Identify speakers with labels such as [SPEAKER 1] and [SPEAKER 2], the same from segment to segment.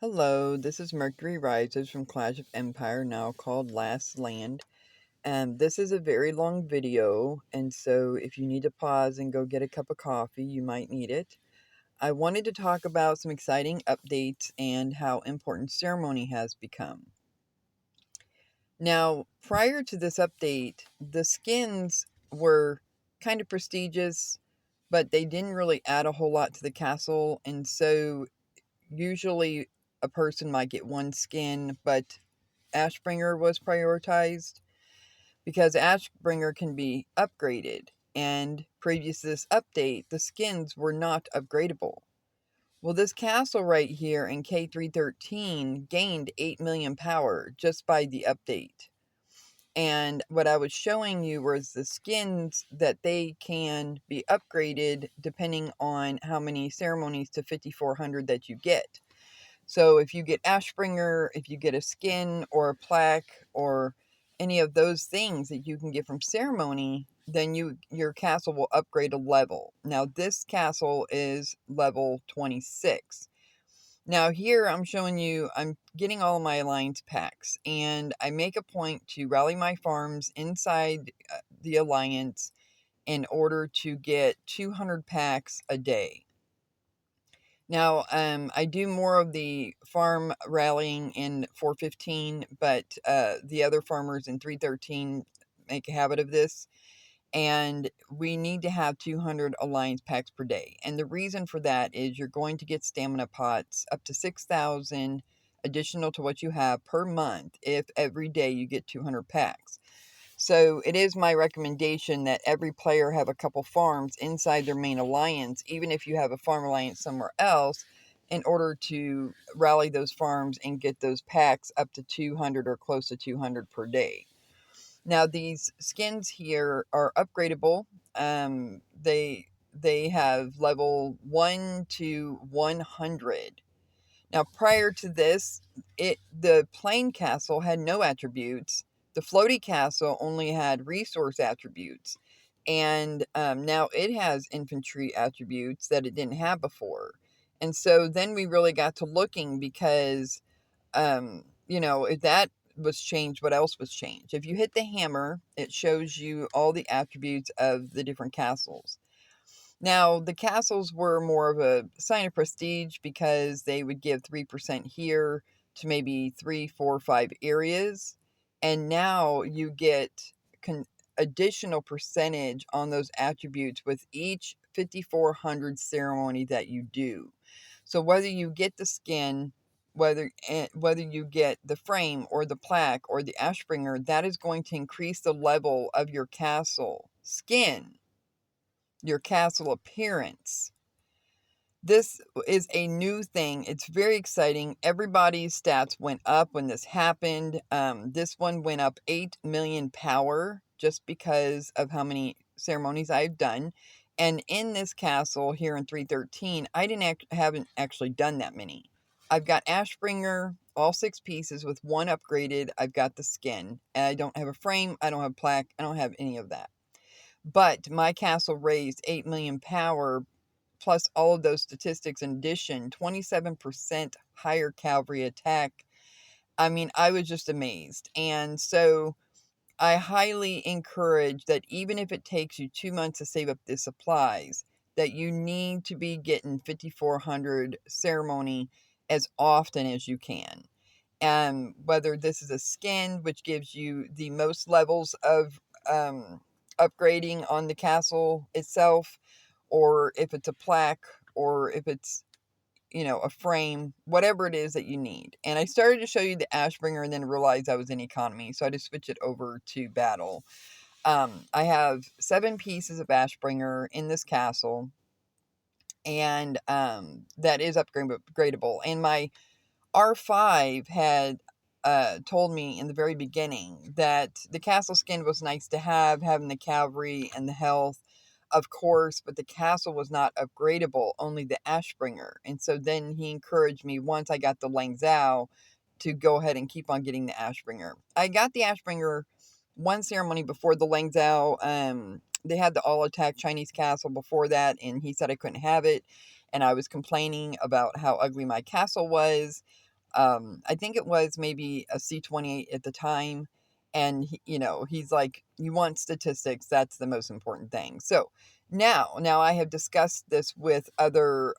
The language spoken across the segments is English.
[SPEAKER 1] Hello, this is Mercury Rises from Clash of Empire, now called Last Land. And this is a very long video, and so if you need to pause and go get a cup of coffee, you might need it. I wanted to talk about some exciting updates and how important ceremony has become. Now, prior to this update, the skins were kind of prestigious, but they didn't really add a whole lot to the castle, and so usually a person might get one skin, but Ashbringer was prioritized because Ashbringer can be upgraded, and previous to this update, the skins were not upgradable. Well, this castle right here in K313 gained 8 million power just by the update. And what I was showing you was the skins that they can be upgraded depending on how many ceremonies to 5400 that you get. So if you get Ashbringer, if you get a skin or a plaque or any of those things that you can get from ceremony, then your castle will upgrade a level. Now this castle is level 26. Now here I'm showing you, I'm getting all of my alliance packs, and I make a point to rally my farms inside the alliance in order to get 200 packs a day. Now, I do more of the farm rallying in 415, but the other farmers in 313 make a habit of this. And we need to have 200 alliance packs per day. And the reason for that is you're going to get stamina pots up to 6,000 additional to what you have per month if every day you get 200 packs. So it is my recommendation that every player have a couple farms inside their main alliance, even if you have a farm alliance somewhere else, in order to rally those farms and get those packs up to 200 or close to 200 per day. Now these skins here are upgradable. They have level 1 to 100. Now, prior to this, the plain castle had no attributes. The floaty castle only had resource attributes. And now it has infantry attributes that it didn't have before. And so then we really got to looking because, if that was changed, what else was changed? If you hit the hammer, it shows you all the attributes of the different castles. Now, the castles were more of a sign of prestige because they would give 3% here to maybe 3, 4, 5 areas. And now you get additional percentage on those attributes with each 5400 ceremony that you do. So whether you get the skin, whether you get the frame or the plaque or the Ashbringer, that is going to increase the level of your castle skin, your castle appearance. This is a new thing. It's very exciting. Everybody's stats went up when this happened. This one went up 8 million power just because of how many ceremonies I've done. And in this castle here in 313, I haven't actually done that many. I've got Ashbringer, all 6 pieces with 1 upgraded. I've got the skin. And I don't have a frame. I don't have plaque. I don't have any of that. But my castle raised 8 million power, plus all of those statistics in addition, 27% higher cavalry attack. I mean, I was just amazed. And so I highly encourage that even if it takes you 2 months to save up the supplies, that you need to be getting 5400 ceremony as often as you can. And whether this is a skin, which gives you the most levels of upgrading on the castle itself, or if it's a plaque, or if it's, a frame, whatever it is that you need. And I started to show you the Ashbringer and then realized I was in economy, so I just switched it over to battle. I have 7 pieces of Ashbringer in this castle, and that is upgradable. And my R5 had told me in the very beginning that the castle skin was nice to have, having the cavalry and the health, of course, but the castle was not upgradable, only the Ashbringer. And so then he encouraged me, once I got the Lang Zhao, to go ahead and keep on getting the Ashbringer. I got the Ashbringer one ceremony before the Lang Zhao. They had the all-attack Chinese castle before that, and he said I couldn't have it. And I was complaining about how ugly my castle was. I think it was maybe a C28 at the time. And he's like, you want statistics, that's the most important thing. So now I have discussed this with other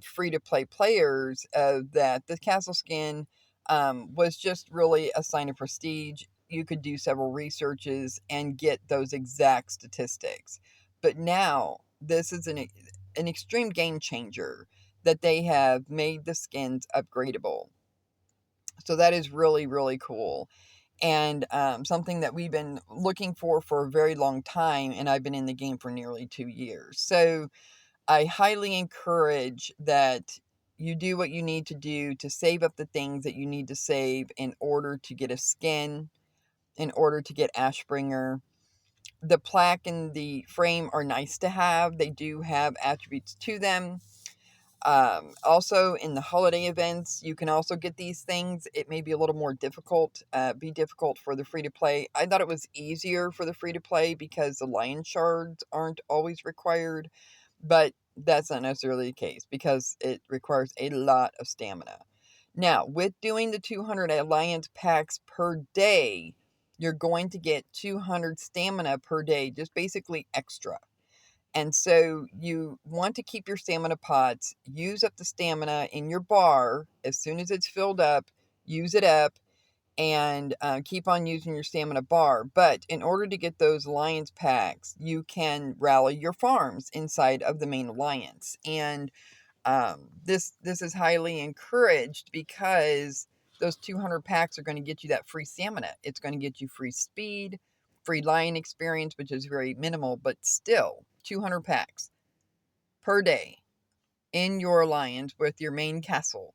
[SPEAKER 1] free to play players, that the castle skin was just really a sign of prestige. You could do several researches and get those exact statistics. But now this is an extreme game changer, that they have made the skins upgradable. So that is really, really cool. And something that we've been looking for a very long time. And I've been in the game for nearly 2 years. So I highly encourage that you do what you need to do to save up the things that you need to save in order to get a skin, in order to get Ashbringer. The plaque and the frame are nice to have. They do have attributes to them. Also, in the holiday events, you can also get these things. It may be a little more difficult, be difficult for the free to play. I thought it was easier for the free to play because the lion shards aren't always required, but that's not necessarily the case because it requires a lot of stamina. Now, with doing the 200 alliance packs per day, you're going to get 200 stamina per day, just basically extra. And so you want to keep your stamina pots, use up the stamina in your bar. As soon as it's filled up, use it up, and keep on using your stamina bar. But in order to get those alliance packs, you can rally your farms inside of the main alliance. And this is highly encouraged because those 200 packs are going to get you that free stamina. It's going to get you free speed, free lion experience, which is very minimal, but still 200 packs per day in your alliance with your main castle.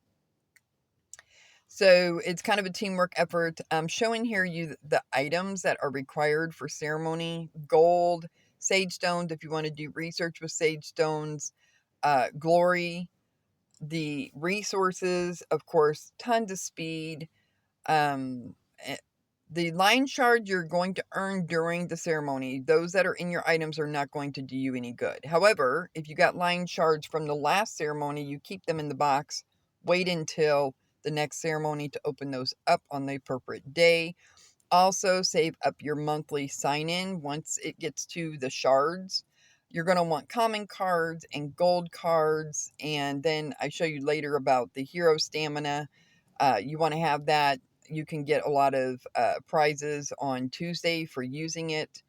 [SPEAKER 1] So it's kind of a teamwork effort. I'm showing here you the items that are required for ceremony: gold, sage stones if you want to do research with sage stones, glory, the resources, of course, tons of speed. Um, eh, the lion shard you're going to earn during the ceremony. Those that are in your items are not going to do you any good. However, if you got lion shards from the last ceremony, you keep them in the box. Wait until the next ceremony to open those up on the appropriate day. Also, save up your monthly sign-in once it gets to the shards. You're going to want common cards and gold cards, and then I show you later about the hero stamina. You want to have that. You can get a lot of prizes on Tuesday for using it.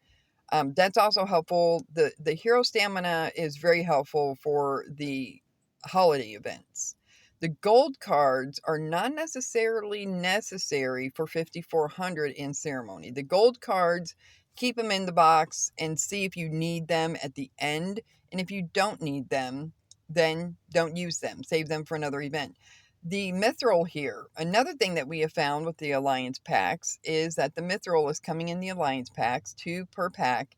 [SPEAKER 1] That's also helpful. The hero stamina is very helpful for the holiday events. The gold cards are not necessarily necessary for 5400 in ceremony. The gold cards, keep them in the box and see if you need them at the end. And if you don't need them, then don't use them. Save them for another event. The mithril here, another thing that we have found with the alliance packs is that the mithril is coming in the alliance packs, 2 per pack,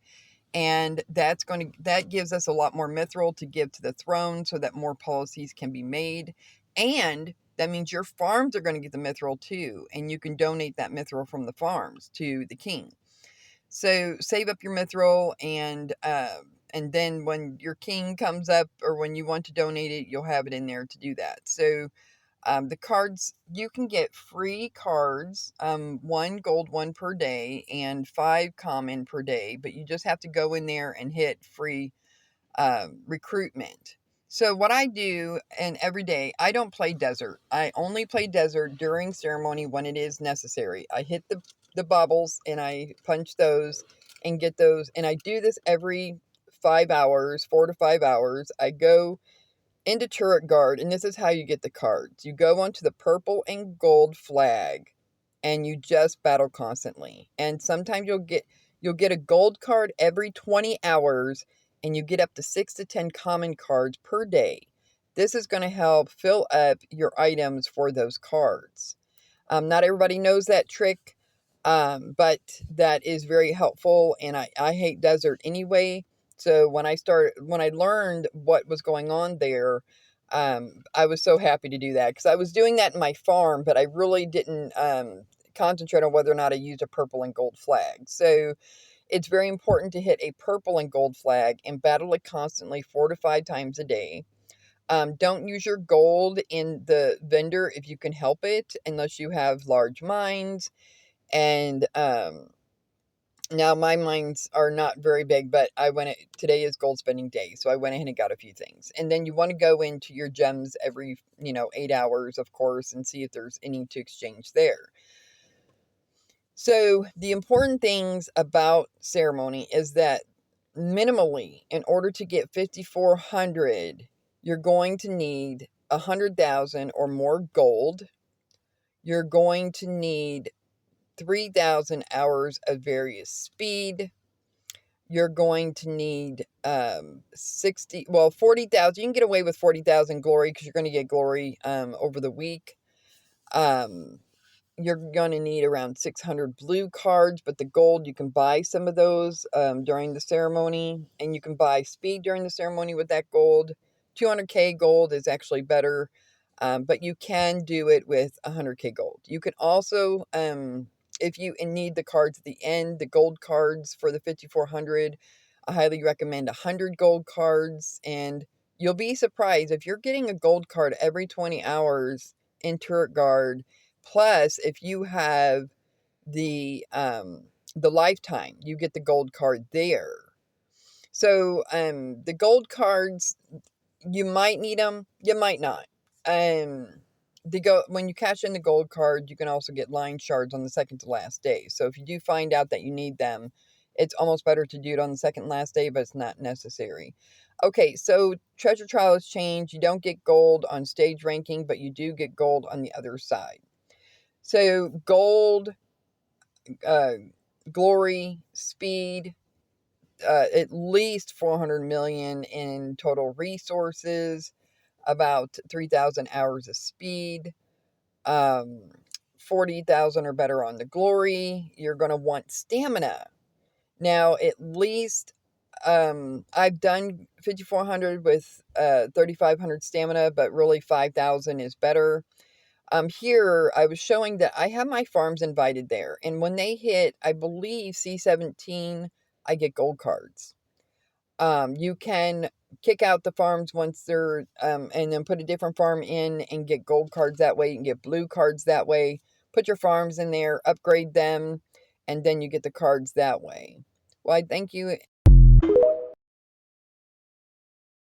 [SPEAKER 1] and that gives us a lot more mithril to give to the throne so that more policies can be made. And that means your farms are going to get the mithril too, and you can donate that mithril from the farms to the king. So save up your mithril, and then when your king comes up or when you want to donate it, you'll have it in there to do that. So the cards, you can get free cards, 1 gold, 1 per day, and 5 common per day, but you just have to go in there and hit free recruitment. So what I do, and every day, I don't play desert. I only play desert during ceremony when it is necessary. I hit the bubbles and I punch those and get those, and I do this every 5 hours, 4 to 5 hours. I go into Turret Guard, and this is how you get the cards. You go onto the purple and gold flag, and you just battle constantly. And sometimes you'll get a gold card every 20 hours, and you get up to 6 to 10 common cards per day. This is going to help fill up your items for those cards. Not everybody knows that trick, but that is very helpful, and I hate desert anyway. So when I learned what was going on there, I was so happy to do that because I was doing that in my farm, but I really didn't concentrate on whether or not I used a purple and gold flag. So it's very important to hit a purple and gold flag and battle it constantly 4 to 5 times a day. Don't use your gold in the vendor if you can help it, unless you have large mines. And now my mines are not very big, but today is gold spending day, so I went ahead and got a few things. And then you want to go into your gems every 8 hours, of course, and see if there's any to exchange there. So the important things about ceremony is that minimally, in order to get 5,400, you're going to need 100,000 or more gold. You're going to need 3,000 hours of various speed. You're going to need 40,000. You can get away with 40,000 glory because you're going to get glory over the week. You're going to need around 600 blue cards, but the gold, you can buy some of those during the ceremony, and you can buy speed during the ceremony with that gold. 200k gold is actually better, but you can do it with 100k gold. You can also, if you need the cards at the end, the gold cards for the 5,400, I highly recommend 100 gold cards, and you'll be surprised if you're getting a gold card every 20 hours in Turret Guard. Plus, if you have the lifetime, you get the gold card there. So the gold cards, you might need them, you might not. When you cash in the gold card, you can also get line shards on the second to last day. So if you do find out that you need them, it's almost better to do it on the second last day, but it's not necessary. Okay, so treasure trial has changed. You don't get gold on stage ranking, but you do get gold on the other side. So gold, glory, speed, at least 400 million in total resources, about 3,000 hours of speed, 40,000 or better on the glory. You're going to want stamina. Now, at least I've done 5,400 with 3,500 stamina, but really 5,000 is better. Here, I was showing that I have my farms invited there, and when they hit, I believe, C17, I get gold cards. You can kick out the farms once they're, and then put a different farm in and get gold cards that way. You can get blue cards that way. Put your farms in there, upgrade them, and then you get the cards that way. Well, I thank you.